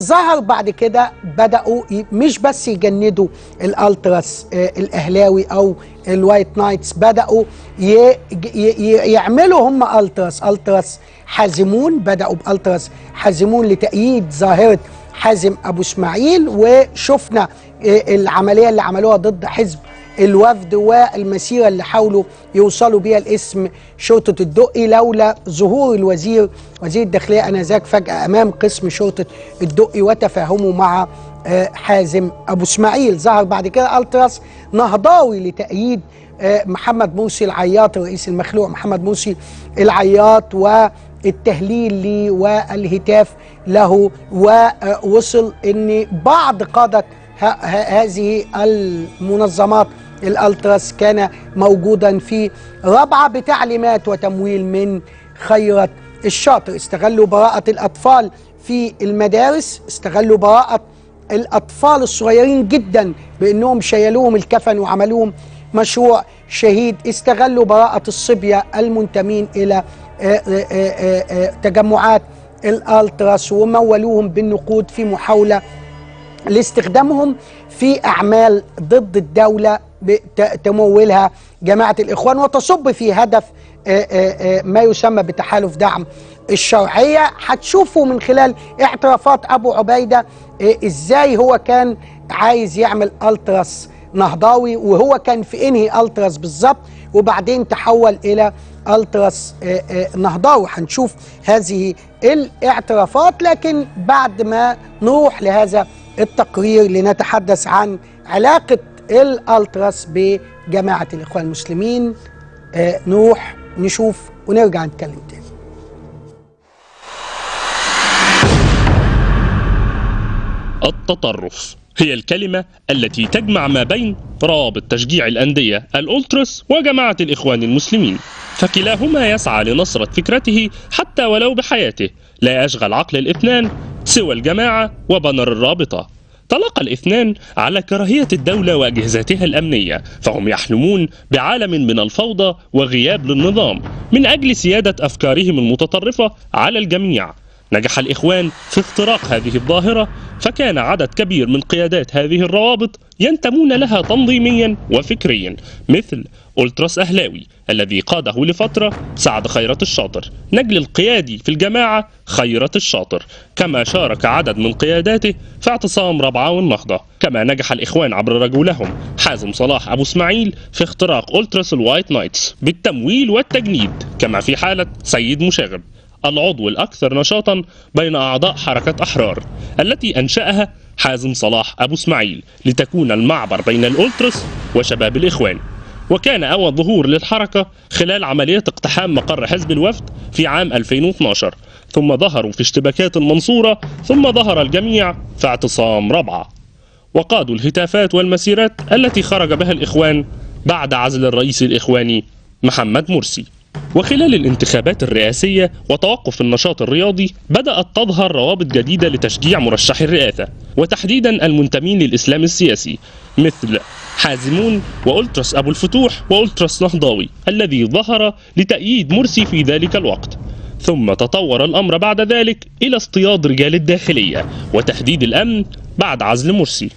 ظهر بعد كده بدأوا مش بس يجندوا الالتراس الاهلاوي او الوايت نايتس، بدأوا يعملوا هم التراس حازمون. بدأوا بالتراس حازمون لتأييد ظاهرة حازم ابو اسماعيل، وشفنا العملية اللي عملوها ضد حزب الوفد والمسيرة اللي حاولوا يوصلوا بيها الاسم شرطة الدقي، لولا ظهور وزير الداخلية انذاك فجأة امام قسم شرطة الدقي وتفاهموا مع حازم ابو اسماعيل. ظهر بعد كده التراس نهضاوي لتأييد محمد مرسي العياط، الرئيس المخلوع محمد مرسي العياط، والتهليل ليه والهتاف له. ووصل ان بعض قادة هذه المنظمات الالتراس كان موجودا في رابعة بتعليمات وتمويل من خيرت الشاطر. استغلوا براءة الأطفال في المدارس، استغلوا براءة الأطفال الصغيرين جدا بأنهم شيلوهم الكفن وعملوهم مشروع شهيد. استغلوا براءة الصبية المنتمين إلى تجمعات الالتراس ومولوهم بالنقود في محاولة لاستخدامهم في أعمال ضد الدولة تمولها جماعة الإخوان وتصب في هدف ما يسمى بتحالف دعم الشرعية. هتشوفوا من خلال اعترافات أبو عبيدة إزاي هو كان عايز يعمل التراس نهضاوي، وهو كان في انهي التراس بالظبط، وبعدين تحول إلى التراس نهضاوي. هنشوف هذه الاعترافات، لكن بعد ما نروح لهذا التقرير لنتحدث عن علاقة الالتراس بجماعة الإخوان المسلمين. نروح نشوف ونرجع نتكلم تاني. التطرف هي الكلمة التي تجمع ما بين روابط تشجيع الأندية الأولتراس وجماعة الإخوان المسلمين، فكلاهما يسعى لنصرة فكرته حتى ولو بحياته. لا يشغل عقل الاثنان سوى الجماعة وبنر الرابطة. تلاقى الاثنان على كراهية الدولة وأجهزتها الأمنية، فهم يحلمون بعالم من الفوضى وغياب للنظام من أجل سيادة أفكارهم المتطرفة على الجميع. نجح الإخوان في اختراق هذه الظاهرة، فكان عدد كبير من قيادات هذه الروابط ينتمون لها تنظيميا وفكريا، مثل أولتراس أهلاوي الذي قاده لفترة سعد خيرت الشاطر، نجل القيادي في الجماعة خيرت الشاطر، كما شارك عدد من قياداته في اعتصام رابعة والنهضة. كما نجح الإخوان عبر رجلهم حازم صلاح أبو اسماعيل في اختراق أولتراس الوايت نايتس بالتمويل والتجنيد، كما في حالة سيد مشاغب العضو الأكثر نشاطا بين أعضاء حركة أحرار التي أنشأها حازم صلاح أبو اسماعيل لتكون المعبر بين الأولتراس وشباب الإخوان. وكان أول ظهور للحركة خلال عملية اقتحام مقر حزب الوفد في عام 2012، ثم ظهروا في اشتباكات المنصورة، ثم ظهر الجميع في اعتصام رابعة، وقادوا الهتافات والمسيرات التي خرج بها الإخوان بعد عزل الرئيس الإخواني محمد مرسي. وخلال الانتخابات الرئاسية وتوقف النشاط الرياضي بدأت تظهر روابط جديدة لتشجيع مرشحي الرئاسة، وتحديدا المنتمين للإسلام السياسي، مثل حازمون وأولتراس أبو الفتوح وأولتراس نهضاوي الذي ظهر لتأييد مرسي في ذلك الوقت. ثم تطور الأمر بعد ذلك إلى اصطياد رجال الداخلية وتحديد الأمن بعد عزل مرسي.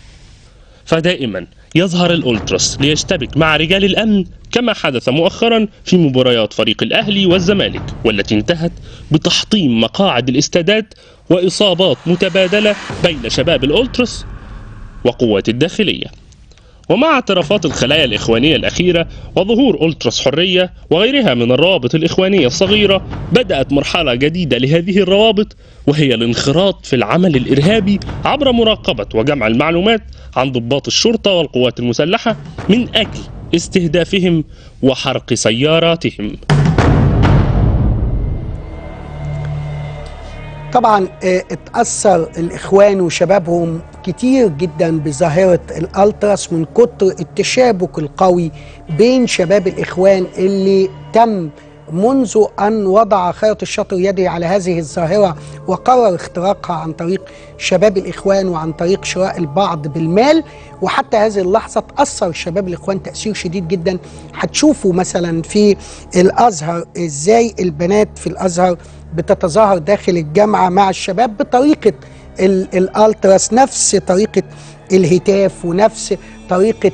فدائما يظهر الأولتراس ليشتبك مع رجال الأمن، كما حدث مؤخرا في مباريات فريق الأهلي والزمالك، والتي انتهت بتحطيم مقاعد الاستادات وإصابات متبادلة بين شباب الأولتراس وقوات الداخلية. ومع اعترافات الخلايا الإخوانية الأخيرة وظهور أولتراس حرية وغيرها من الروابط الإخوانية الصغيرة، بدأت مرحلة جديدة لهذه الروابط، وهي الانخراط في العمل الإرهابي عبر مراقبة وجمع المعلومات عن ضباط الشرطة والقوات المسلحة من أجل استهدافهم وحرق سياراتهم. طبعا اتأثر الإخوان وشبابهم كتير جدا بظاهرة الالتراس من كتر التشابك القوي بين شباب الإخوان اللي تم منذ أن وضع خيرت الشاطر يده على هذه الظاهرة وقرر اختراقها عن طريق شباب الإخوان وعن طريق شراء البعض بالمال. وحتى هذه اللحظة تأثر شباب الإخوان تأثير شديد جدا. هتشوفوا مثلا في الأزهر إزاي البنات في الأزهر بتتظاهر داخل الجامعة مع الشباب بطريقة الالتراس، نفس طريقه الهتاف ونفس طريقه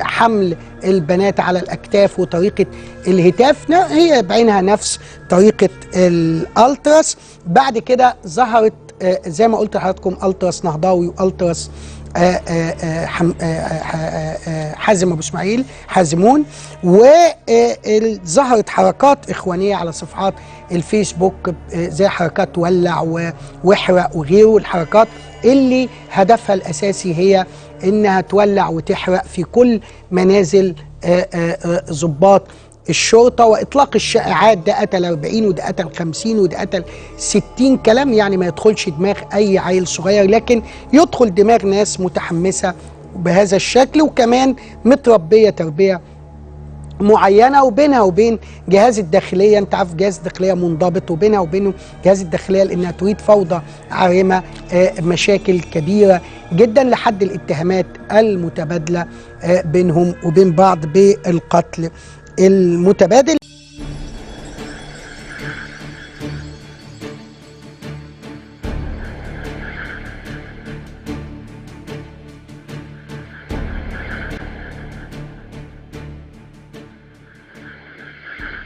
حمل البنات على الاكتاف وطريقه الهتاف هي بعينها نفس طريقه الالتراس. بعد كده ظهرت زي ما قلت لحضراتكم التراس نهضاوي والتراس حازم ابو اسماعيل حازمون، وظهرت حركات اخوانيه على صفحات الفيسبوك زي حركات ولع واحرق وغيره، الحركات اللي هدفها الاساسي هي انها تولع وتحرق في كل منازل ضباط الشرطه، واطلاق الشائعات ده قتل 40 وده قتل 50 وده قتل 60 كلام يعني ما يدخلش دماغ اي عيل صغير، لكن يدخل دماغ ناس متحمسه بهذا الشكل وكمان متربيه تربيه معينه، وبينها وبين جهاز الداخليه، انت عارف جهاز الداخليه منضبط، وبينها وبينه جهاز الداخليه لانها تريد فوضى عارمه، مشاكل كبيره جدا لحد الاتهامات المتبادله بينهم وبين بعض بالقتل المتبادل.